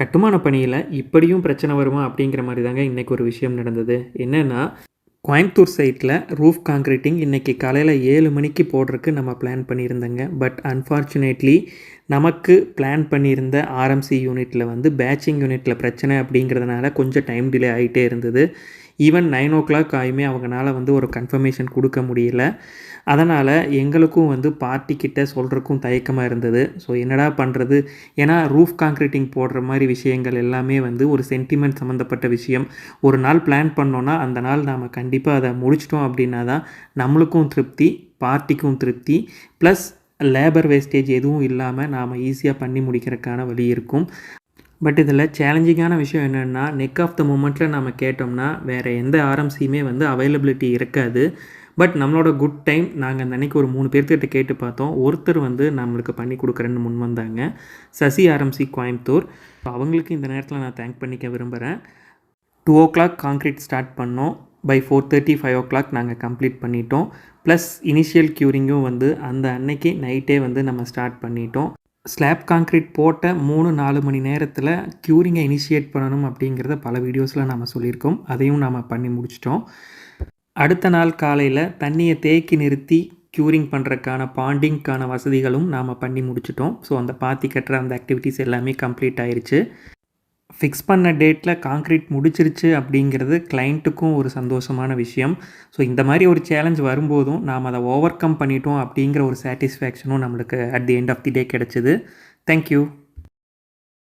கட்டுமான பணியில இப்படியும் பிரச்சனை வருமா? அப்படிங்கிற மாரி தாங்க இன்னைக்கு ஒரு விஷயம் நடந்தது. என்னன்னா, கோயம்புத்தூர் சைட்ல ரூஃப் கான்கிரீட்டிங் இன்னைக்கு காலையில 7 மணிக்கு போடுறக்கு நம்ம பிளான் பண்ணியிருந்தோங்க. பட் அன்ஃபார்ச்சுனேட்லி நமக்கு பிளான் பண்ணியிருந்த ஆர்எம்சி யூனிட்ல வந்து பேட்சிங் யூனிட்ல பிரச்சனை அப்படிங்கிறதுனால கொஞ்சம் டைம் டிலே ஆயிட்டே இருந்தது. ஈவன் 9:00 ஆயுமே அவங்கனால வந்து ஒரு கன்ஃபர்மேஷன் குடுக்க முடியல. அதனால எங்களுக்கும் வந்து பார்ட்டிகிட்ட சொல்றக்கும் தயக்கமா இருந்தது. ஸோ என்னடா பண்றது? ஏன்னா ரூஃப் கான்கிரீட்டிங் போடுற மாரி விஷயங்கள் எல்லாமே வந்து ஒரு சென்டிமெண்ட் சம்மந்தப்பட்ட விஷயம். ஒரு நாள் பிளான் பண்ணோம்னா, அந்த நாள் நாம கண்டிப்பா அத முடிச்சுட்டோம் அப்படின்னா தான் நம்மளுக்கும் திருப்தி, பார்ட்டிக்கும் திருப்தி. ப்ளஸ் லேபர் வேஸ்டேஜ் எதுவும் இல்லாம நாம ஈஸியா பண்ணி முடிக்கிறக்கான வழி இருக்கும். பட் இதில சேலஞ்சிங்கான விஷயம் என்னென்னா, நெக் ஆஃப் த மொமெண்ட்ல நம்ம கேட்டோம்னா, வேற எந்த ஆர்எம்சியுமே வந்து அவைலபிலிட்டி இருக்காது. பட் நம்மளோட குட் டைம் நாங்க அந்த அன்னைக்கு ஒரு 3 பேர்த்துக்கிட்ட கேட்டு பார்த்தோம். ஒருத்தர் வந்து நம்மளுக்கு பண்ணி குடுக்குறேன்னு முன் வந்தாங்க. சசி ஆர்எம்சி கோயம்புத்தூர். அவங்களுக்கு இந்த நேரத்தில நான் தேங்க் பண்ணிக்க விரும்புறேன். 2:00 கான்கிரீட் ஸ்டார்ட் பண்ணோம். பை 4:30, 5:00 நாங்க கம்ப்ளீட் பண்ணிட்டோம். ப்ளஸ் இனிஷியல் க்யூரிங்கும் வந்து அந்த அன்னைக்கு நைட்டே வந்து நம்ம ஸ்டார்ட் பண்ணிட்டோம். ஸ்லாப் கான்கிரீட் போட்ட 3, 4 மணி நேரத்தில க்யூரிங்கை இனிஷியேட் பண்ணணும் அப்படிங்கிறத பல வீடியோஸில் நம்ம சொல்லியிருக்கோம். அதையும் நாம பண்ணி முடிச்சிட்டோம். அடுத்த நாள் காலையில தண்ணிய தேக்கி நிறுத்தி க்யூரிங் பண்ணுறக்கான பாண்டிங்க்கான வசதிகளும் நாம பண்ணி முடிச்சிட்டோம். ஸோ அந்த பாத்தி கட்டுற அந்த ஆக்டிவிட்டீஸ் எல்லாமே கம்ப்ளீட் ஆயிருச்சு. ஃபிக்ஸ் பண்ண டேட்டில் கான்கிரீட் முடிச்சிருச்சு அப்படிங்கிறது கிளையண்ட்டுக்கும் ஒரு சந்தோஷமான விஷயம். ஸோ இந்த மாதிரி ஒரு சேலஞ்ச் வரும்போதும் நாம் அதை ஓவர் கம் பண்ணிட்டோம் அப்படிங்கிற ஒரு சாட்டிஸ்ஃபேக்ஷனும் நம்மளுக்கு at the end of the day கிடச்சிது. தேங்க்யூ.